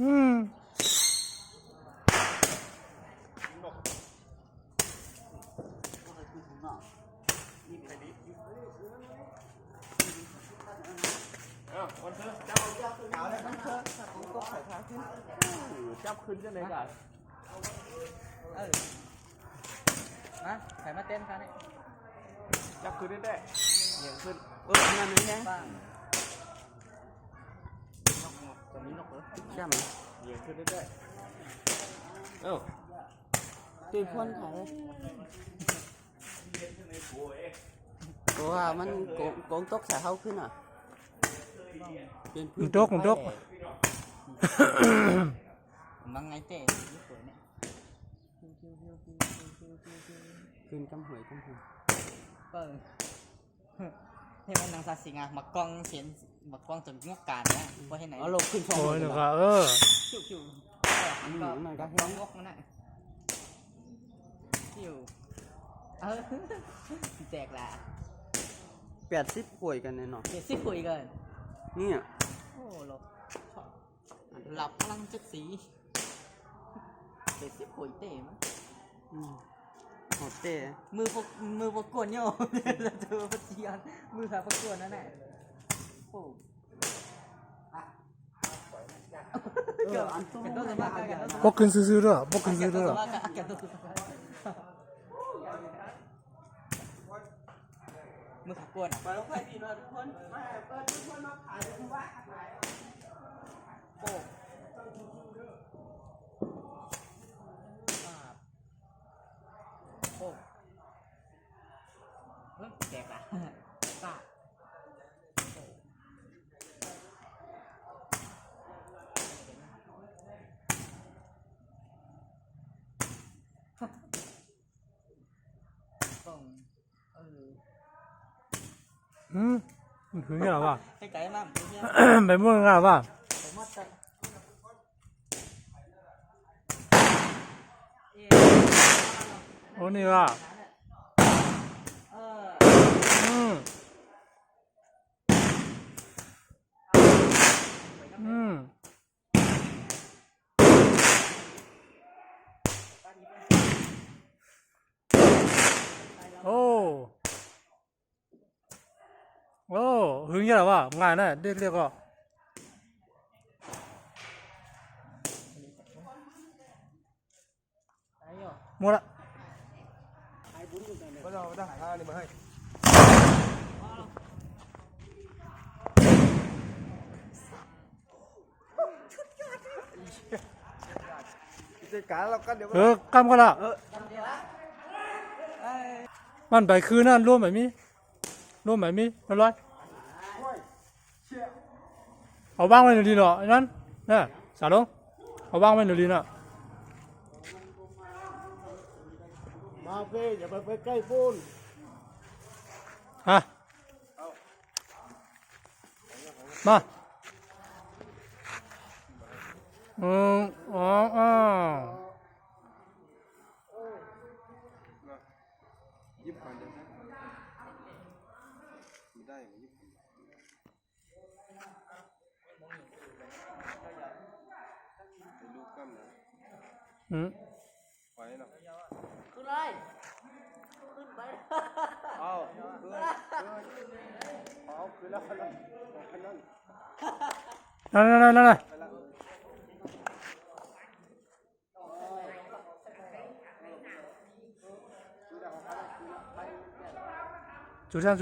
วันเถอะเจ้าเอาเลยวันเถอะก็ใส่ผ้าขึ้นเจ้าขึ้นจะไหนกันมาใส่มาเต้นกันนี่เจ้าขึ้นได้เหยียบขึ้นงานนี้แฮะตอนนี้นกเหรอใช่ไหมเหยียบขึ้นได้ตีพ่นขายตัวมันโกงตกใส่เข้าขึ้นอ่ะมันตกมังไงเตะขึ้นกำหวยเปิดให้มันนางซาสิงอ่ะมากองเสียนมากองจนงกการนะว่าให้ไหนเอาลงขึ้นช่องโอ้ยหนูก็คิวมันก็ร้องงกนั่นแหละคิวแจกละ80ป่วยกันเนาะ80ป่วยกันนี่อ่ะโอ้หลับพลังจัดสี80ป่วยเตะมั้งหดเตะมือพกกวนโย่แล้วเธอพัดเจียนมือขาพกกวนนั่นแหละโอ้พกขึ้นซื้อๆด้วยพกขึ้นซื้อด้วยมือขากวนไปแล้วค่อยดีเลยทุกคนมาเปิดทุกคนมาขายทุกว่าโอ้โอ้แจกละป้ามันถึงยังไงวะให้ไก่มั่งไปมุ่งยังไงวะโอ้นี่ว่ะโอ้หึงยังไงวะง่ายนะเรียกก็หมดละก็เราได้หาอะไรมาให้การเรากันเดี๋ยวกำกันละมันไปคืนนั่นร่วมแบบนี้นั่นร้อยเอาบ้างไว้หนึ่งทีเนาะนั่นเนี่ยสาลงเอาบ้างไว้หนึ่งทีเนาะมาเฟ่อย่าไปใกล้ปูนฮะมาอ๋อยิบก่อนเดี๋ยวไม่ได้ยิบลูกกั้มนะไปเนาะขึ้นเลยขึ้นไปเอาขึ้นแล้วนั่นจุดจ้า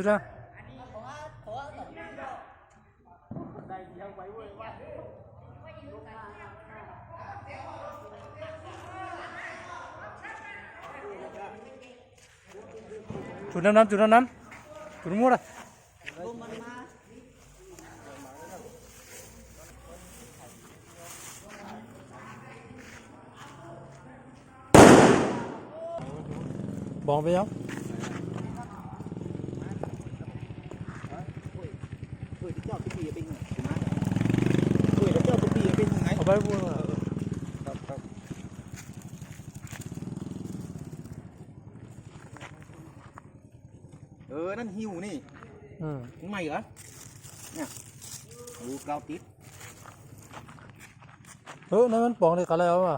จุดน้ำจุดมั่วเลยบอกไปยังเอาไปพูดนั่นหิวนี่ใหม่เหรอเนี่ยโอ้กาวติด นั่นมันปองเลยกันแล้วอ่ะ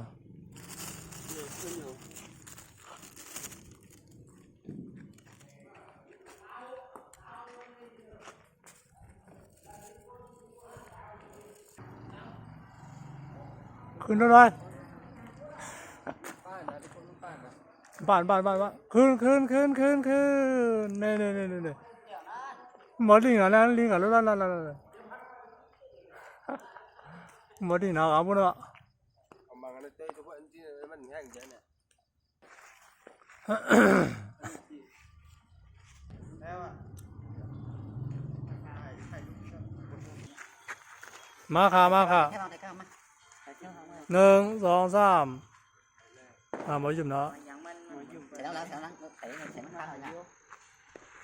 ขึ้นด้วยบ้านขึ้นเนี่ยหมดลิงอ่ะแล้วลิงอ่ะแล้วหมดลิงนะครับพวกเรามาค่ะ1 2 3มาหยุดเนาะ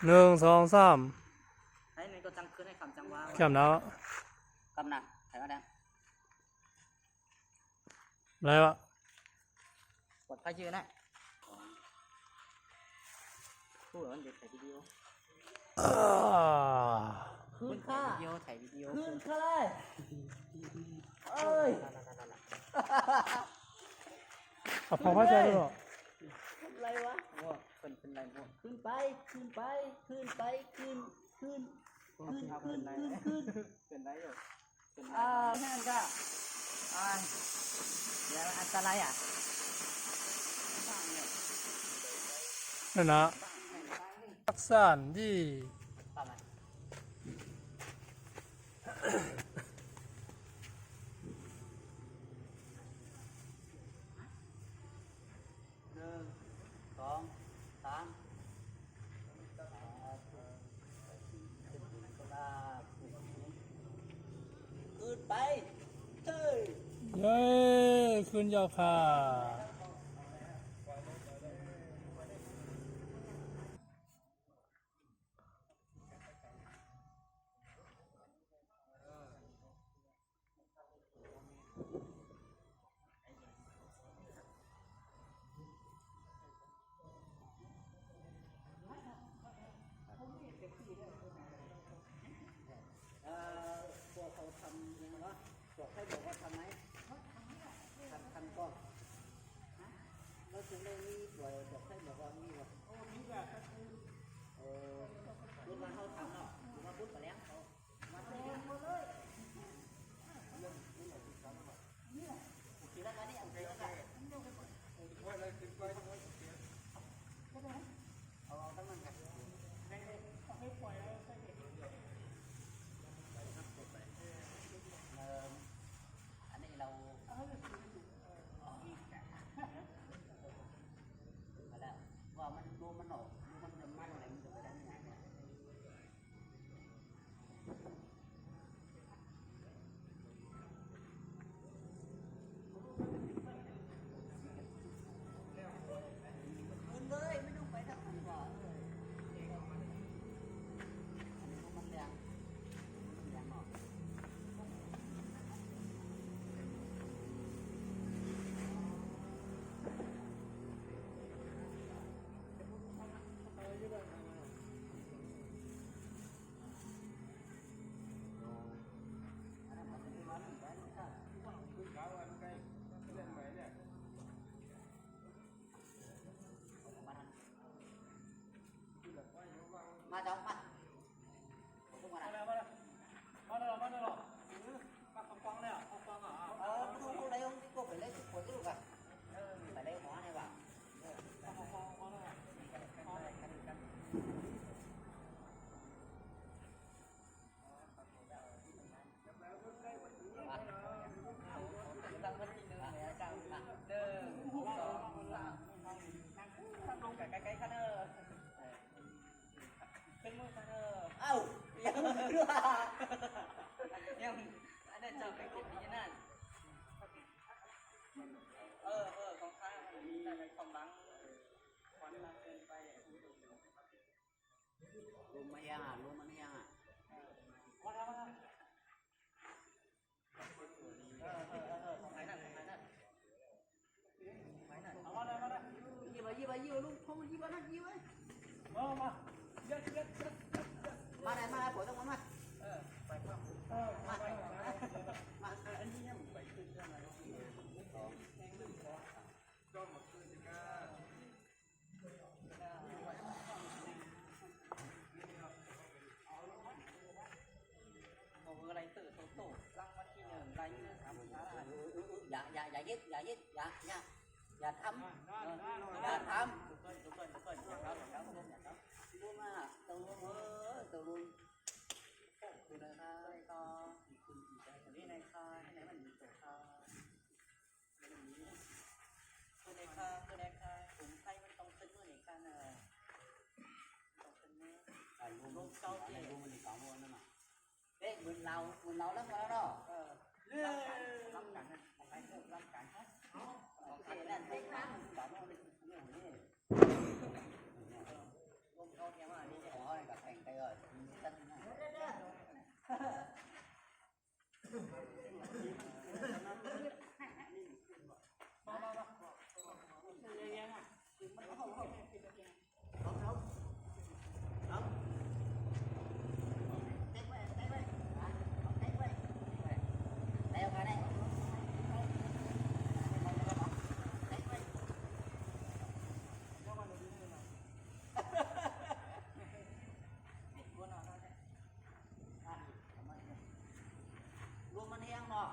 1 2 3ให้ในก็จังขึ้นให้คำจังว่า แคมเนาะ กำนังถ่ายมาแล้ว อะไรวะ กดไปยืนนะพูดว่าเด็กถ่ายวิดีโอขึ้นค่าวิดีโอถ่ายวิดีโอขึ้นค่าเลยเอ้ย พอเข้าใจด้วยหรอ อะไรวะเป็นไรบ้างขึ้นไปเป็นไรอยู่แค่นั้นก็เดี๋ยวอันตรายอ่ะ นั่นนะทักษะที่ ขึ้นไปเฮ้ย เย้ขึ้นยอดค่ะพวกเขาทำยังไงวะบอกให้บอกว่าทำไหมทำก่อนแล้วถึงได้มีบอกให้บอกว่ามีว่ามีแบบรุ่นมาเขาทำเนาะรุ่นมาพุทธไปแล้วเขามาเรียนหมดเลยแล้วนี่เอาไปแล้วกันเอาตั้งมันกันให้ปล่อยแล้วใช่ไหมอันนี้เรามาแล้วว่ามันดูมันหนอกมันจะมันอะไรมันจะไปได้ยังไงคุณเลยไม่ต้องไปทางนั้นหรอกมันแรงหน่อยมาจ้องมาดูอะไรก็ไปเล่นคนลูกอ่ะไปเล่นหัวในบ้านเอ้ายังอันนั้นจะไปเก็บที่นั่นของข้างแต่ในความลังความลังเกินไปรู้มันยังของไหนนั่นยี่ลูกพงยี่บ้านนั่นยี่ไว้มาไหนมาปวดต้องมาไปมาอันนี้ยังไปขึ้นเรื่องอะไร โต้รางวัลที่หนึ่งรายชื่อ3 ล้านอย่ายึดอย่าทำอย่าทำตัวมาตัวลุงคือนะคะก็คุณนี่ในค่ายไหนมันมีตัวค่ายตัวในค่ายผมใครมันต้องเป็นเมื่อไหร่กันต้องเป็นเมื่อลูกเจ้าเองลูกมันสองวันนั่นน่ะเอ๊ะเหมือนเราแล้วมาแล้วเนาะรับกันนะไปเริ่มรับกันฮะโอเคนั่นไม่ค้างแบบว่าเป็นเรื่องนี้ลูกเขาเนี่ยว่านี่ขอให้กับแข่งไปเลยตั้งนะรวมมันเองเนาะ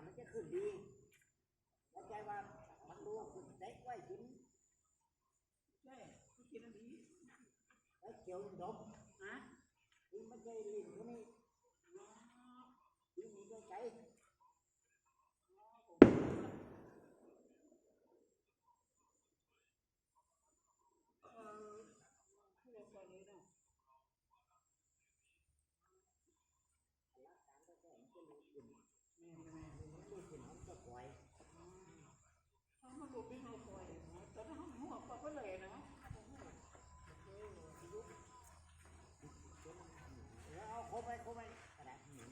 มันจะขึ้นดีแล้วใจว่ามันรู้เด็กไว้กินใช่กินอันนี้แล้วเกี่ยวดมฮะกินไม่ใช่ลิ้นคนนี้กินนี้ก็ใจครบไหมกระดาษหนึ่ง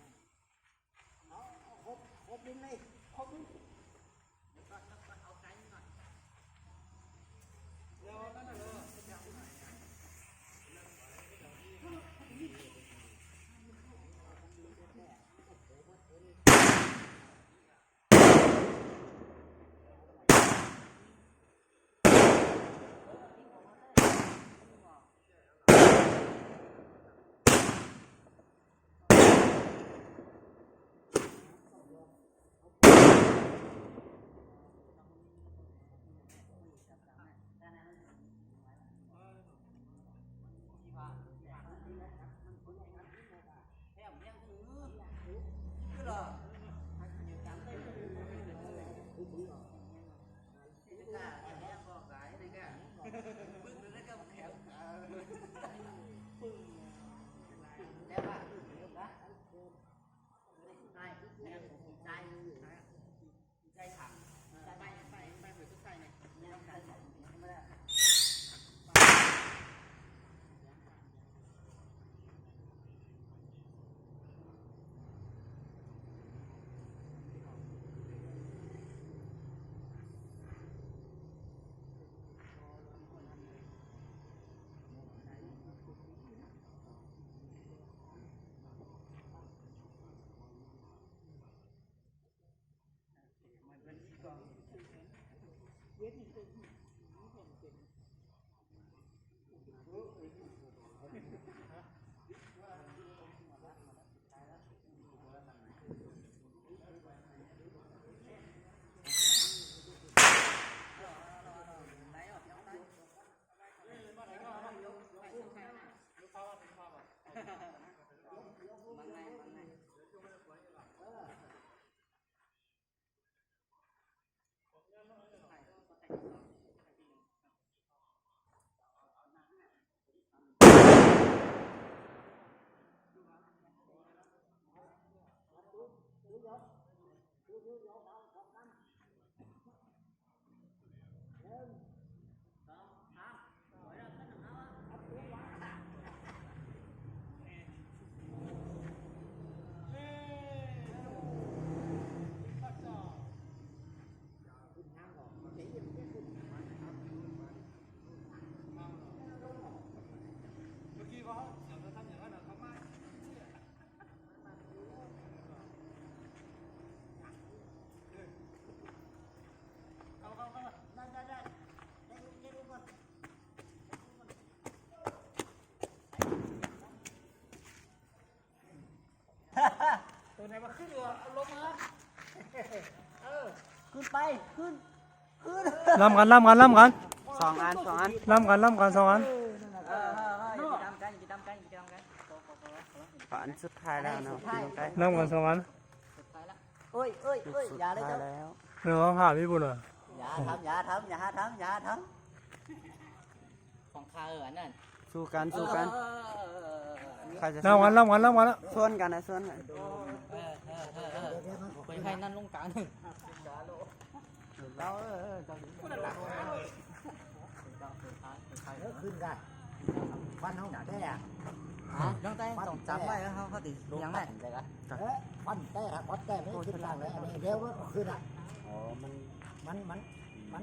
เอาครบดินเลยครบดินเอาไก่หน่อยรอแล้วนะ ตัวไหนมาขึ้นอยู่เอาลงมาขึ้นไปขึ้น ล่ำกันล่ำกันล่ำกัน สองอัน ล่ำกันล่ำกันสองอัน อย่าไปทำกัน อันสุดท้ายแล้วเนาะพี่น้องไก่ ล่ำกันสองอัน สุดท้ายแล้วเอ้ยอย่าเลย ท้าย เจ้า แล้ว หนึ่งของหาพี่บุญเหรอ อย่าทำของข้าอันนั้น สู้กันใครจะ ล่ำกันล่ำกันล่ำกันแล้ว ส่วนกันนะส่วนกัน ไปให้นั่นลงกลางหนึ่ง เรา ขึ้นได้ฟันเขาหนาได้อะ น้องเต้ต้องจำไว้เขาติยังไง ฟันแต่ฟันแต่ไม่ขึ้นล่างเลยอันนี้เดี๋ยวก็ขึ้นอ่ะ อ๋อมัน มัน